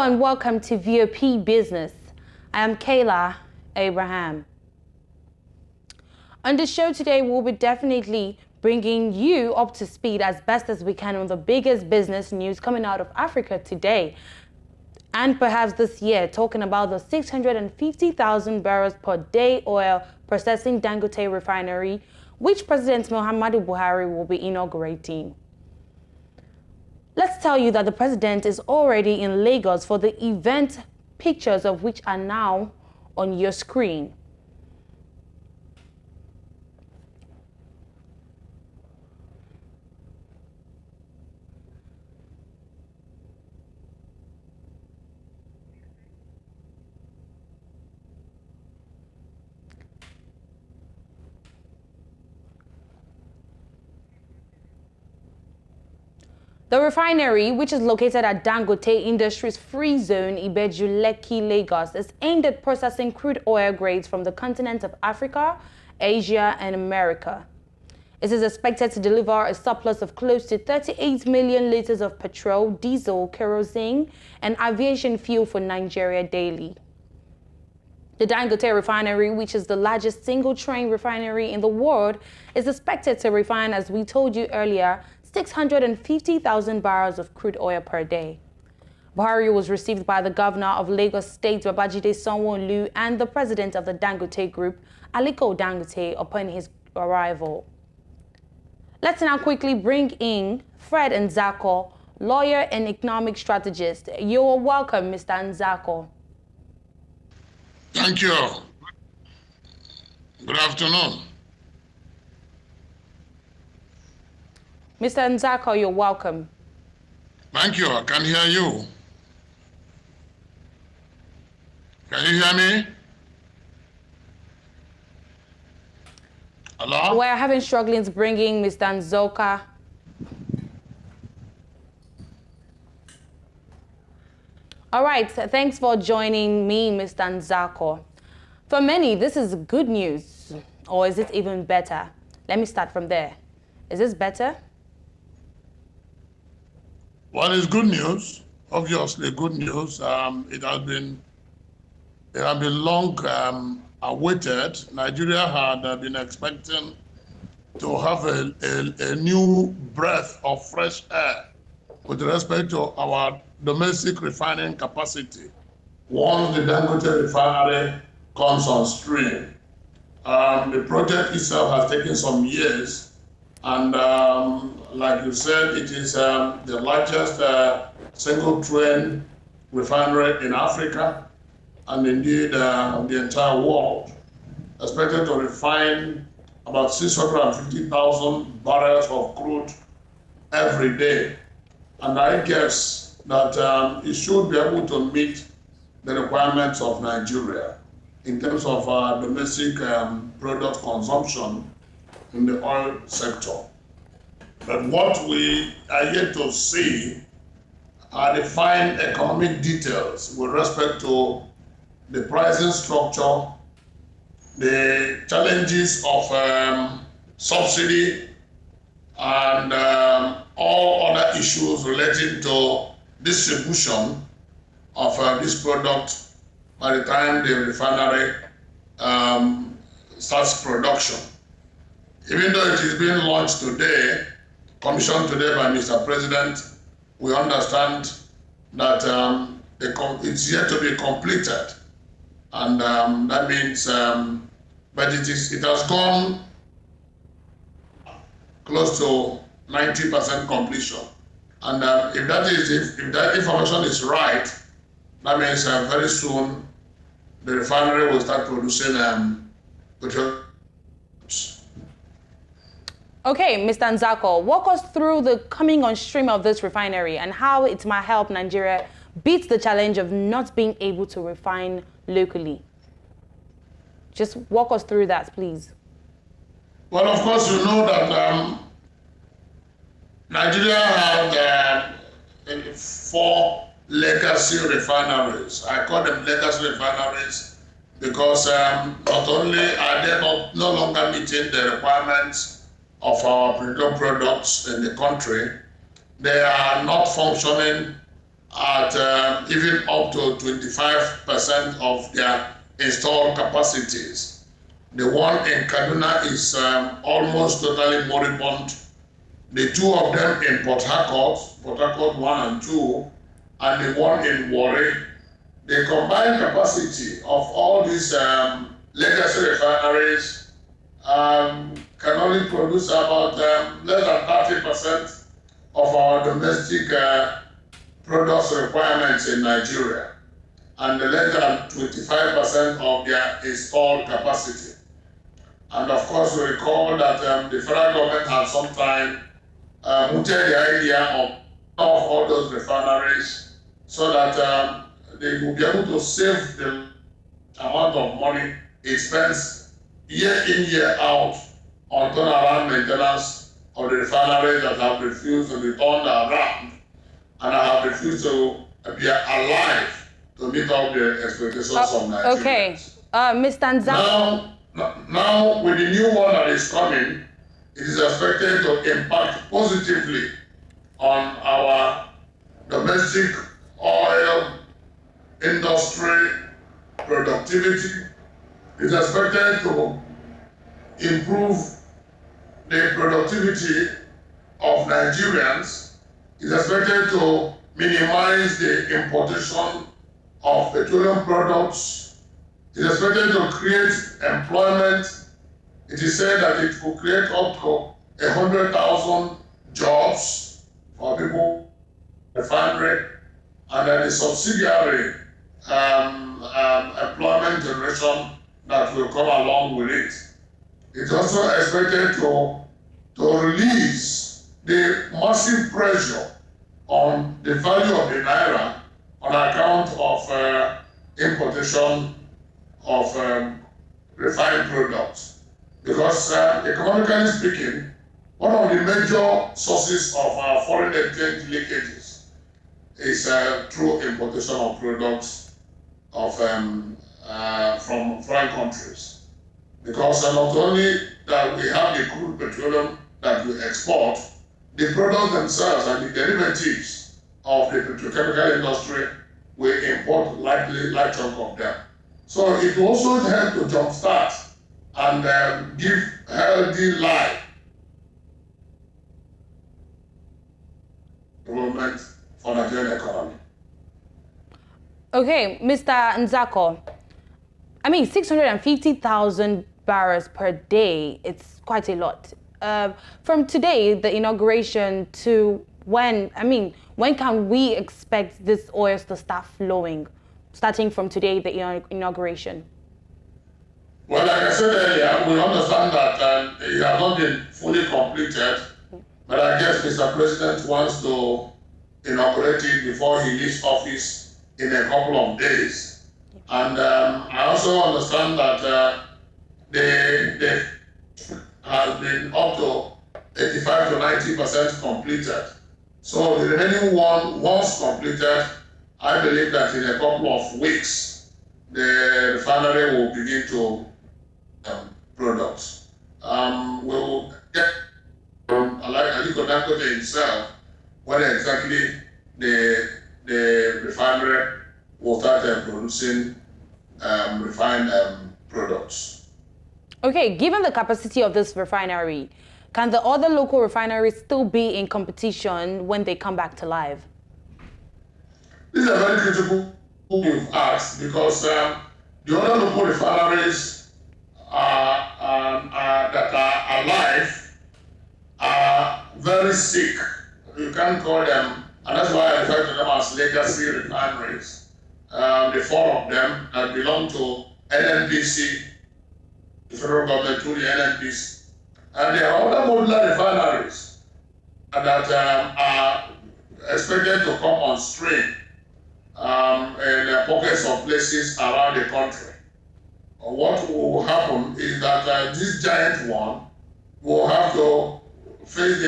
and welcome to VOP Business. I am Kayla Abraham. On the show today, we'll be definitely bringing you up to speed as best as we can on the biggest business news coming out of Africa today. And perhaps this year, talking about the 650,000 barrels per day oil processing Dangote Refinery, which President Muhammadu Buhari will be inaugurating. Let's tell you that the president is already in Lagos for the event, pictures of which are now on your screen. The refinery, which is located at Dangote Industries Free Zone, Ibeju, Lekki, Lagos, is aimed at processing crude oil grades from the continent of Africa, Asia, and America. It is expected to deliver a surplus of close to 38 million liters of petrol, diesel, kerosene, and aviation fuel for Nigeria daily. The Dangote Refinery, which is the largest single-train refinery in the world, is expected to refine, as we told you earlier, 650,000 barrels of crude oil per day. Buhari was received by the governor of Lagos State, Babajide Sanwo-Olu, and the president of the Dangote Group, Aliko Dangote, upon his arrival. Let's now quickly bring in Fred Nzako, lawyer and economic strategist. You are welcome, Mr. Nzako. Thank you. Good afternoon. Mr. Nzako, you're welcome. Thank you. I can hear you. Can you hear me? Hello? We're having struggling bringing Mr. Nzoka. All right, thanks for joining me, Mr. Nzako. For many, this is good news, or is it even better? Let me start from there. Is this better? Well, it's good news. Obviously, good news. It has been long awaited. Nigeria had been expecting to have a new breath of fresh air with respect to our domestic refining capacity once the Dangote Refinery comes on stream. The project itself has taken some years, and like you said, it is the largest single-train refinery in Africa, and indeed the entire world, expected to refine about 650,000 barrels of crude every day. And I guess that it should be able to meet the requirements of Nigeria in terms of domestic product consumption in the oil sector. But what we are yet to see are the fine economic details with respect to the pricing structure, the challenges of subsidy, and all other issues relating to distribution of this product by the time the refinery starts production. Even though it is being launched today, commissioned today by Mr. President, we understand that it's yet to be completed. And that means, but it has gone close to 90% completion. And if that information is right, that means very soon the refinery will start producing petroleum. Okay, Mr. Nzako, walk us through the coming on stream of this refinery and how it might help Nigeria beat the challenge of not being able to refine locally. Just walk us through that, please. Well, of course, you know that Nigeria had 4 legacy refineries. I call them legacy refineries because not only are they no longer meeting the requirements of our petroleum products in the country, they are not functioning at even up to 25% of their installed capacities. The one in Kaduna is almost totally moribund. The two of them in Port Harcourt 1 and 2, and the one in Warri, the combined capacity of all these legacy refineries can only produce about less than 30% of our domestic products requirements in Nigeria, and less than 25% of their installed capacity. And of course, we recall that the federal government had sometime mooted the idea of all those refineries so that they will be able to save the amount of money it spends year in, year out on turnaround maintenance of the refineries that have refused to be turned around and have refused to be alive to meet up the expectations of Nigerians. Okay, Mr. Nzako. Now, with the new one that is coming, it is expected to impact positively on our domestic oil industry productivity. It is expected to improve the productivity of Nigerians. It is expected to minimize the importation of petroleum products. It is expected to create employment. It is said that it will create up to 100,000 jobs for people in the refinery, and then the subsidiary employment generation that will come along with it. It's also expected to release the massive pressure on the value of the naira on account of importation of refined products. Because economically speaking, one of the major sources of our foreign exchange leakages is through importation of products of from foreign countries. Because not only that we have the crude petroleum that we export, the products themselves and the derivatives of the petrochemical industry we import likely large chunk of them. So it will also help to jumpstart and give healthy life development for the Nigerian economy. Okay, Mr. Nzako. I mean, 650,000 barrels per day, it's quite a lot. From today, the inauguration, to when can we expect this oils to start flowing? Starting from today, the inauguration? Well, like I said earlier, we understand that it has not been fully completed, but I guess Mr. President wants to inaugurate it before he leaves office in a couple of days. And I also understand that they has been up to 85 to 90% completed. So the remaining one, once completed, I believe that in a couple of weeks, the refinery will begin to produce. We will get from Atiku Dangote himself when exactly the refinery will start producing refined products. Okay, given the capacity of this refinery, can the other local refineries still be in competition when they come back to life? This is a very critical point you've asked, because the other local refineries that are alive are very sick. You can't call them, and that's why I refer to them as legacy refineries. The four of them belong to NNPC, the federal government through the NNPC. And there are other modular refineries that are expected to come on stream in pockets of places around the country. What will happen is that this giant one will have to face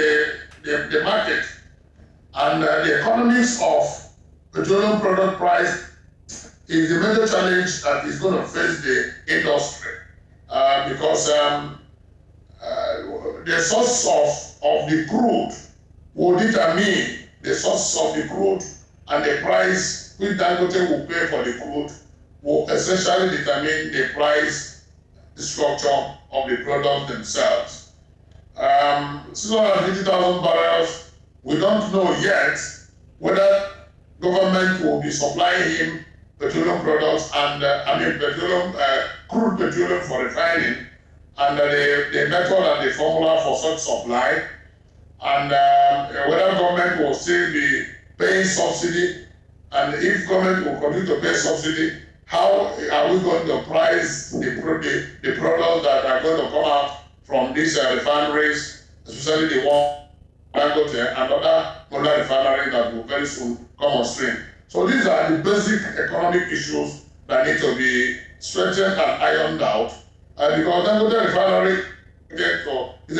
the market, and the economics of petroleum product price is the major challenge that is going to face the industry, because the source of the crude will determine the source of the crude and the price which Dangote will pay for the crude will essentially determine the price structure of the products themselves. 650,000 barrels, we don't know yet whether government will be supplying him petroleum products and crude petroleum for refining, and the method and the formula for such supply, and whether government will still be paying subsidy, and if government will continue to pay subsidy, how are we going to price the products that are going to come out from these refineries, especially the one Dangote and other modern refineries that will very soon come on stream. So these are the basic economic issues that need to be straightened and ironed out. Because Dangote Refinery is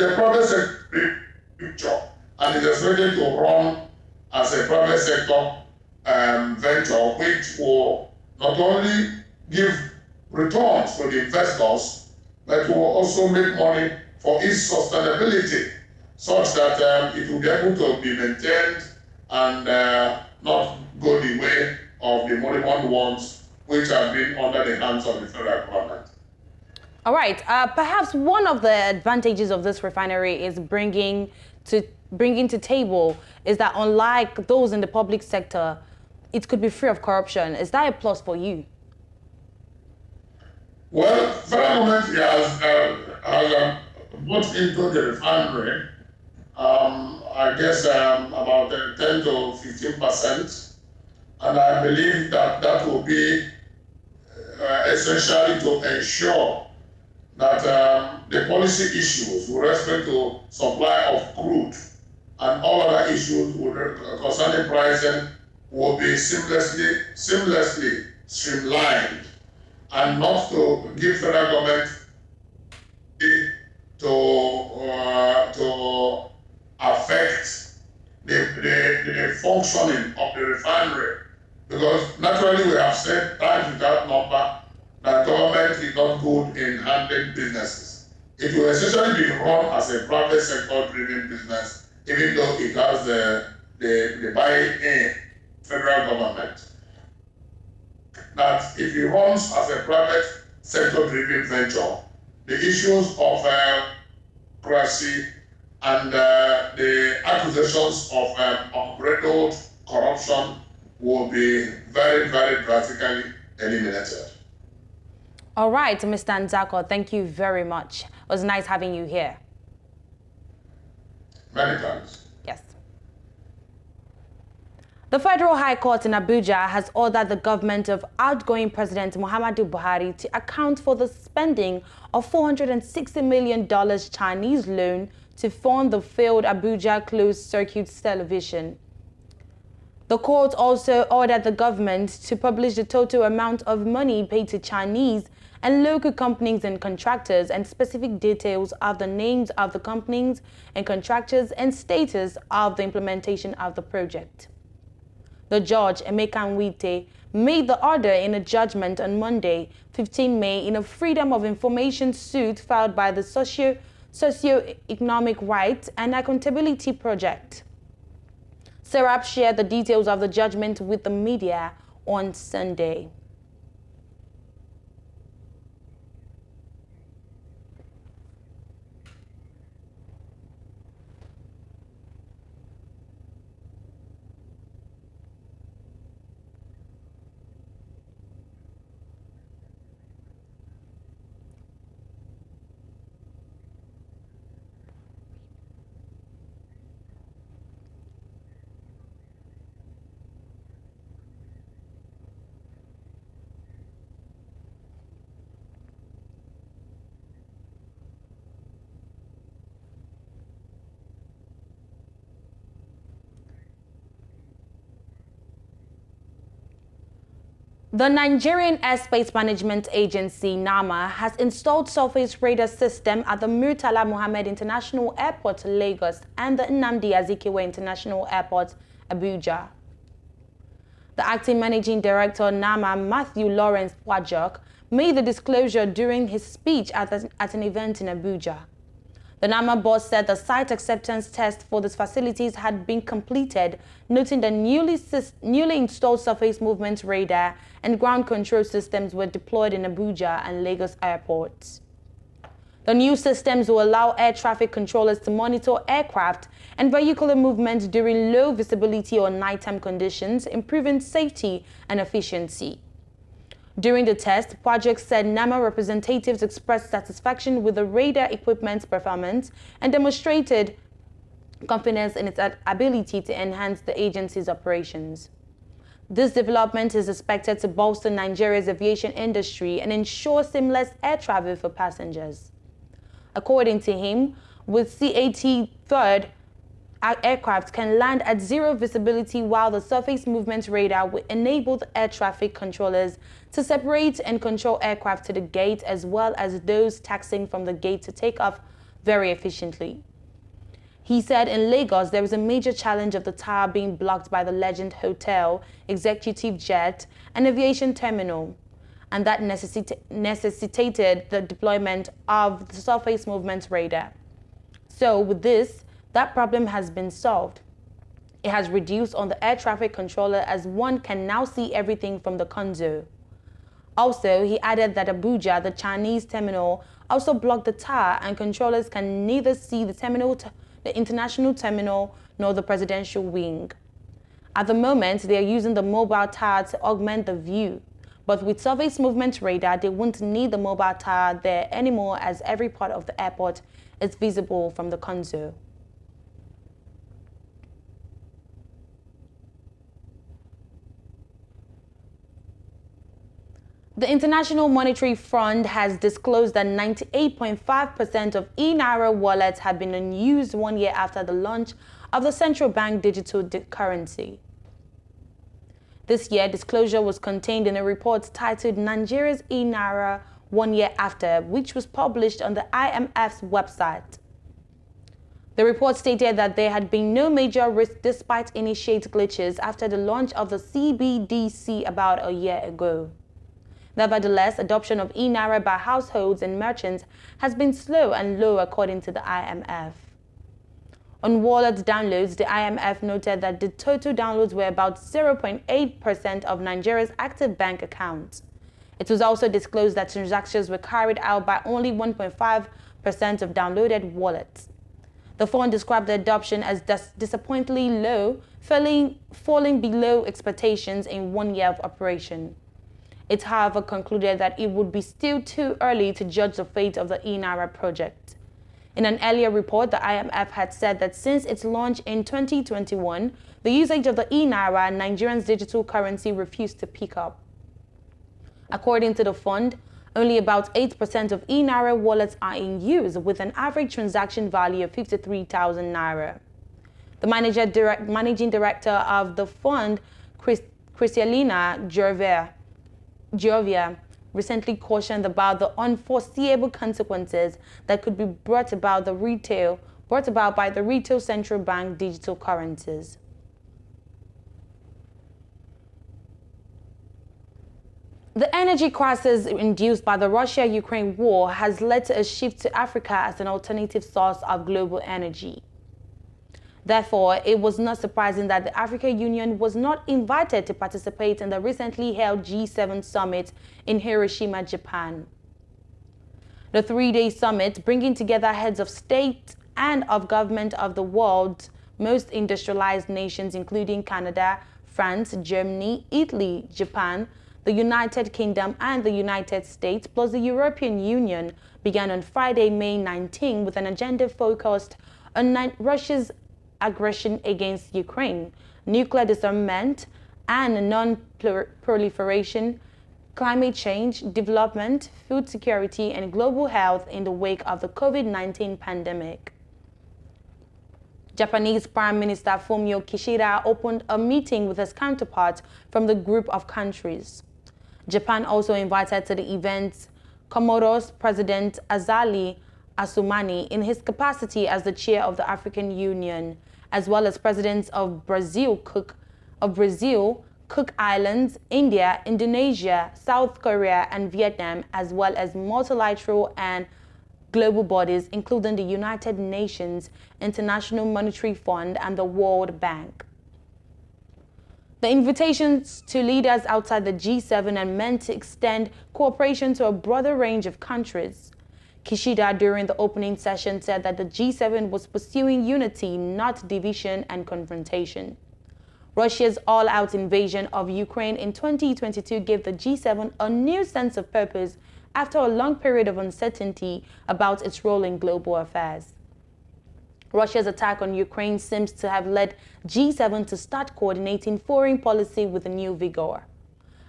a private sector picture, and it is expected to run as a private sector venture, which will not only give returns to the investors, but will also make money for its sustainability, such that it will be able to be maintained and not go the way of the moribund ones which have been under the hands of the federal government. All right. Perhaps one of the advantages of this refinery is bringing to table is that unlike those in the public sector, it could be free of corruption. Is that a plus for you? Well, federal government has brought into the refinery, I guess about 10 to 15%, and I believe that that will be essentially to ensure that the policy issues with respect to supply of crude and all other issues concerning pricing will be seamlessly streamlined, and not to give federal government to affect the functioning of the refinery. Because naturally we have said times without number that government is not good in handling businesses. It will essentially be run as a private sector driven business, even though it has the buy-in federal government. That if it runs as a private sector driven venture, the issues of bureaucracy and the accusations of unbridled corruption will be very, very drastically eliminated. All right, Mr. Nzako, thank you very much. It was nice having you here. Many thanks. Yes. The Federal High Court in Abuja has ordered the government of outgoing President Muhammadu Buhari to account for the spending of $460 million Chinese loan to fund the failed Abuja closed-circuit television. The court also ordered the government to publish the total amount of money paid to Chinese and local companies and contractors, and specific details of the names of the companies and contractors and status of the implementation of the project. The judge, Emefiele, made the order in a judgment on Monday, 15 May, in a Freedom of Information suit filed by the Socio-Economic Rights and Accountability Project. Serap shared the details of the judgment with the media on Sunday. The Nigerian Airspace Management Agency, NAMA, has installed surface radar system at the Murtala Mohammed International Airport, Lagos, and the Nnamdi Azikiwe International Airport, Abuja. The acting managing director, NAMA, Matthew Lawrence Pwajok, made the disclosure during his speech at an event in Abuja. The NAMA boss said the site acceptance test for these facilities had been completed, noting the newly installed surface movement radar and ground control systems were deployed in Abuja and Lagos airports. The new systems will allow air traffic controllers to monitor aircraft and vehicular movements during low visibility or nighttime conditions, improving safety and efficiency. During the test, project said NAMA representatives expressed satisfaction with the radar equipment's performance and demonstrated confidence in its ability to enhance the agency's operations. This development is expected to bolster Nigeria's aviation industry and ensure seamless air travel for passengers. According to him, with CAT-3, aircraft can land at zero visibility, while the surface movement radar will enable the air traffic controllers to separate and control aircraft to the gate as well as those taxiing from the gate to take off very efficiently. He said in Lagos there was a major challenge of the tower being blocked by the Legend Hotel, Executive Jet, and Aviation Terminal, and that necessitated the deployment of the surface movement radar. So with this, that problem has been solved. It has reduced on the air traffic controller as one can now see everything from the console. Also, he added that Abuja, the Chinese terminal, also blocked the tower and controllers can neither see the terminal, the international terminal, nor the presidential wing. At the moment, they are using the mobile tower to augment the view. But with surface movement radar, they won't need the mobile tower there anymore as every part of the airport is visible from the console. The International Monetary Fund has disclosed that 98.5% of e-Naira wallets have been unused 1 year after the launch of the central bank digital currency. This year, disclosure was contained in a report titled Nigeria's e-Naira 1 year after, which was published on the IMF's website. The report stated that there had been no major risk despite initiate glitches after the launch of the CBDC about a year ago. Nevertheless, adoption of e-Naira by households and merchants has been slow and low according to the IMF. On wallet downloads, the IMF noted that the total downloads were about 0.8% of Nigeria's active bank accounts. It was also disclosed that transactions were carried out by only 1.5% of downloaded wallets. The fund described the adoption as disappointingly low, falling below expectations in 1 year of operation. It, however, concluded that it would be still too early to judge the fate of the e-Naira project. In an earlier report, the IMF had said that since its launch in 2021, the usage of the e-Naira, Nigeria's digital currency, refused to pick up. According to the fund, only about 8% of e-Naira wallets are in use, with an average transaction value of 53,000 Naira. The managing director of the fund, Kristalina Giovia, recently cautioned about the unforeseeable consequences that could be brought about by the retail central bank digital currencies. The energy crisis induced by the Russia-Ukraine war has led to a shift to Africa as an alternative source of global energy. Therefore, it was not surprising that the African Union was not invited to participate in the recently held G7 summit in Hiroshima, Japan. The three-day summit, bringing together heads of state and of government of the world's most industrialized nations, including Canada, France, Germany, Italy, Japan, the United Kingdom, and the United States, plus the European Union, began on Friday, May 19, with an agenda focused on Russia's aggression against Ukraine, nuclear disarmament and non-proliferation, climate change, development, food security, and global health in the wake of the COVID-19 pandemic. Japanese Prime Minister Fumio Kishida opened a meeting with his counterparts from the group of countries. Japan also invited to the event Comoros President Azali Assoumani in his capacity as the chair of the African Union, as well as presidents of Brazil, Cook Islands, India, Indonesia, South Korea, and Vietnam, as well as multilateral and global bodies, including the United Nations, International Monetary Fund, and the World Bank. The invitations to leaders outside the G7 are meant to extend cooperation to a broader range of countries. Kishida, during the opening session, said that the G7 was pursuing unity, not division and confrontation. Russia's all-out invasion of Ukraine in 2022 gave the G7 a new sense of purpose after a long period of uncertainty about its role in global affairs. Russia's attack on Ukraine seems to have led G7 to start coordinating foreign policy with a new vigor.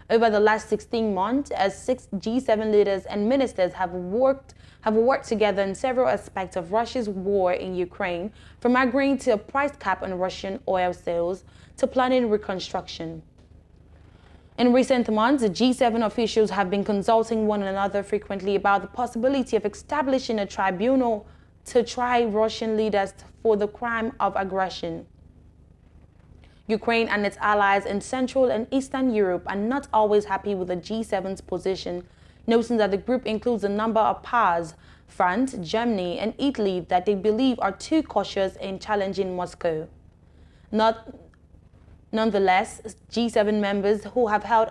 Over the last 16 months, as 6 G7 leaders and ministers have worked together in several aspects of Russia's war in Ukraine, from agreeing to a price cap on Russian oil sales to planning reconstruction. In recent months, the G7 officials have been consulting one another frequently about the possibility of establishing a tribunal to try Russian leaders for the crime of aggression. Ukraine and its allies in Central and Eastern Europe are not always happy with the G7's position, noting that the group includes a number of powers, France, Germany, and Italy, that they believe are too cautious in challenging Moscow. Nonetheless, G7 members who have held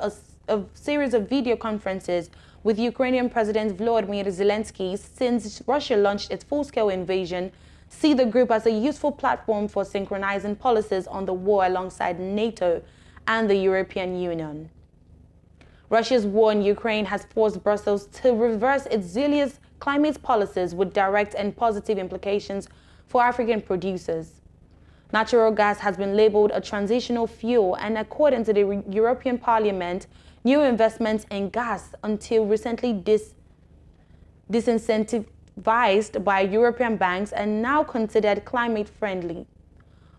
a series of video conferences with Ukrainian President Volodymyr Zelensky since Russia launched its full-scale invasion see the group as a useful platform for synchronizing policies on the war alongside NATO and the European Union. Russia's war in Ukraine has forced Brussels to reverse its zealous climate policies with direct and positive implications for African producers. Natural gas has been labeled a transitional fuel, and according to the European Parliament, new investments in gas until recently disincentivized by European banks are now considered climate-friendly.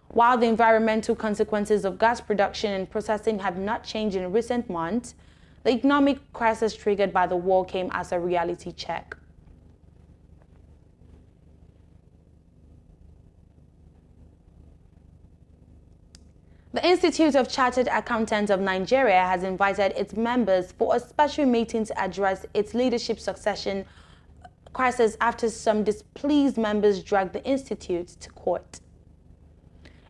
While the environmental consequences of gas production and processing have not changed in recent months, the economic crisis triggered by the war came as a reality check. The Institute of Chartered Accountants of Nigeria has invited its members for a special meeting to address its leadership succession crisis after some displeased members dragged the institute to court.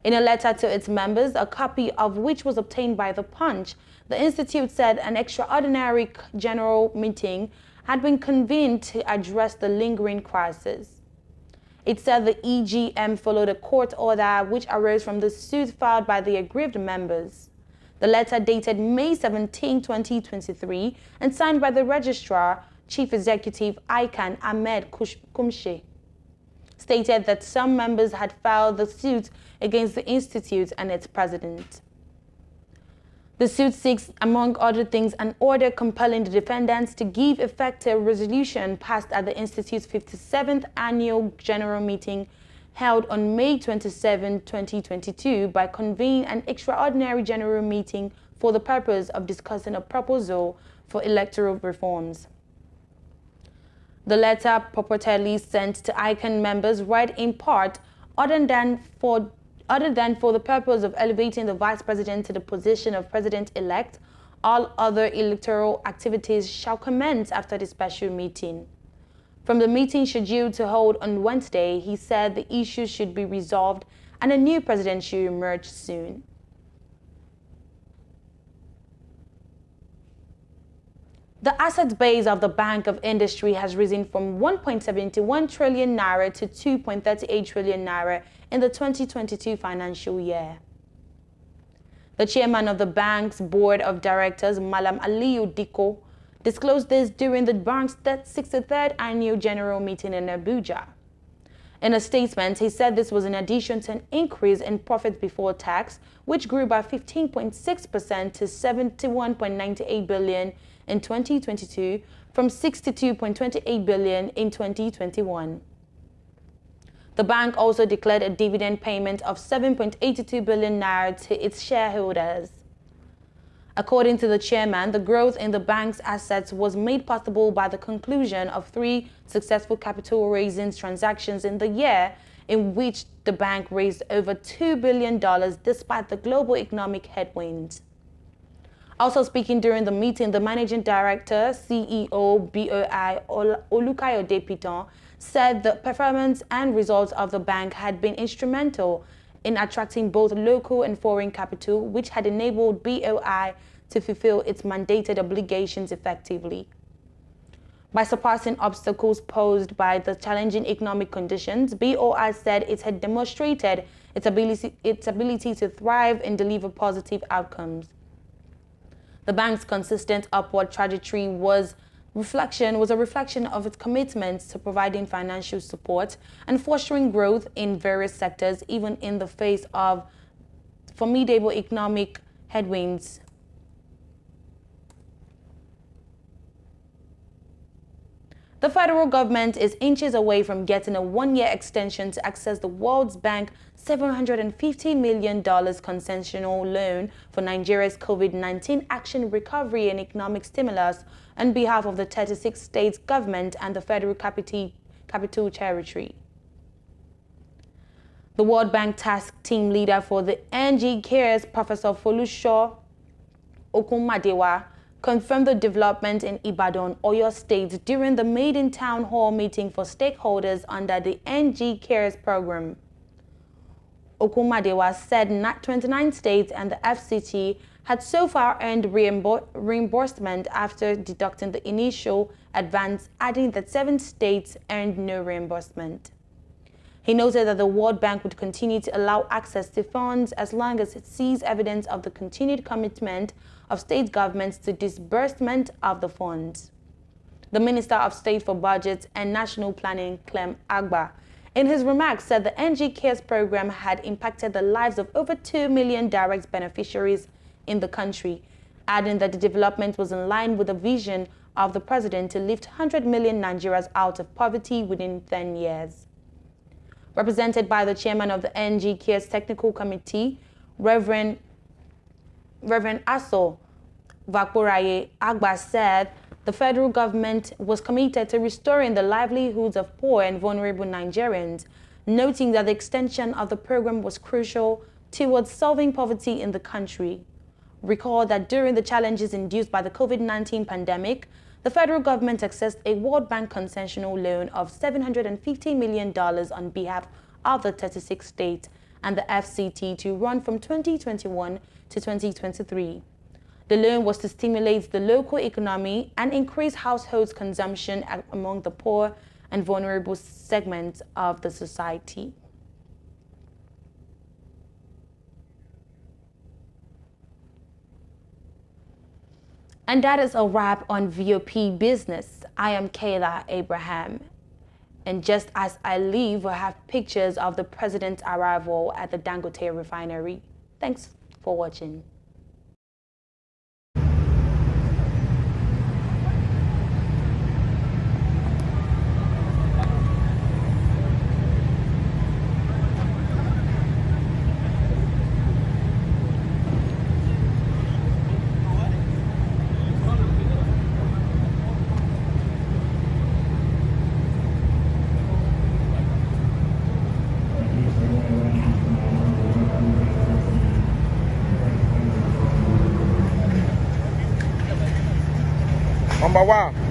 In a letter to its members, a copy of which was obtained by The Punch, the institute said an extraordinary general meeting had been convened to address the lingering crisis. It said the EGM followed a court order which arose from the suit filed by the aggrieved members. The letter, dated May 17, 2023, and signed by the Registrar, Chief Executive ICANN Ahmed Kumshe, stated that some members had filed the suit against the institute and its president. The suit seeks, among other things, an order compelling the defendants to give effect to a resolution passed at the Institute's 57th Annual General Meeting held on May 27, 2022, by convening an extraordinary general meeting for the purpose of discussing a proposal for electoral reforms. The letter, purportedly sent to ICANN members, read in part, other than for the purpose of elevating the vice president to the position of president-elect, all other electoral activities shall commence after the special meeting. From the meeting scheduled to hold on Wednesday, he said the issue should be resolved and a new president should emerge soon. The asset base of the Bank of Industry has risen from 1.71 trillion naira to 2.38 trillion naira in the 2022 financial year. The chairman of the bank's board of directors, Malam Aliyu Dikko, disclosed this during the bank's 63rd annual general meeting in Abuja. In a statement, he said this was in addition to an increase in profits before tax, which grew by 15.6% to 71.98 billion in 2022 from 62.28 billion in 2021. The bank also declared a dividend payment of 7.82 billion naira to its shareholders. According to the chairman, the growth in the bank's assets was made possible by the conclusion of 3 successful capital raising transactions in the year, in which the bank raised over $2 billion despite the global economic headwinds. Also speaking during the meeting, the Managing Director, CEO, BOI, Olukayode Piton, said the performance and results of the bank had been instrumental in attracting both local and foreign capital, which had enabled BOI to fulfill its mandated obligations effectively. By surpassing obstacles posed by the challenging economic conditions, BOI said it had demonstrated its ability to thrive and deliver positive outcomes. The bank's consistent upward trajectory was a reflection of its commitment to providing financial support and fostering growth in various sectors, even in the face of formidable economic headwinds. The federal government is inches away from getting a one-year extension to access the World Bank $750 million concessional loan for Nigeria's COVID-19 action recovery and economic stimulus on behalf of the 36 states government and the Federal Capital Territory. The World Bank Task Team leader for the NG Cares, Professor Folusho Okunmadewa, confirmed the development in Ibadan, Oyo State during the maiden town hall meeting for stakeholders under the NG Cares program. Okunmadewa said 29 states and the FCT had so far earned reimbursement after deducting the initial advance, adding that 7 states earned no reimbursement. He noted that the World Bank would continue to allow access to funds as long as it sees evidence of the continued commitment of state governments to disbursement of the funds. The Minister of State for Budget and National Planning, Clem Agba, in his remarks said the NG Cares program had impacted the lives of over 2 million direct beneficiaries in the country, adding that the development was in line with the vision of the president to lift 100 million Nigerians out of poverty within 10 years. Represented by the chairman of the NG Cares Technical Committee, Reverend Aso Vakboraye Agba, said the federal government was committed to restoring the livelihoods of poor and vulnerable Nigerians, noting that the extension of the program was crucial towards solving poverty in the country. Recall that during the challenges induced by the COVID-19 pandemic, the federal government accessed a World Bank concessional loan of $750 million on behalf of the 36 states and the FCT to run from 2021 to 2023. The loan was to stimulate the local economy and increase households' consumption among the poor and vulnerable segments of the society. And that is a wrap on VOP Business. I am Kayla Abraham. And just as I leave, we'll have pictures of the president's arrival at the Dangote Refinery. Thanks for watching. Number 1.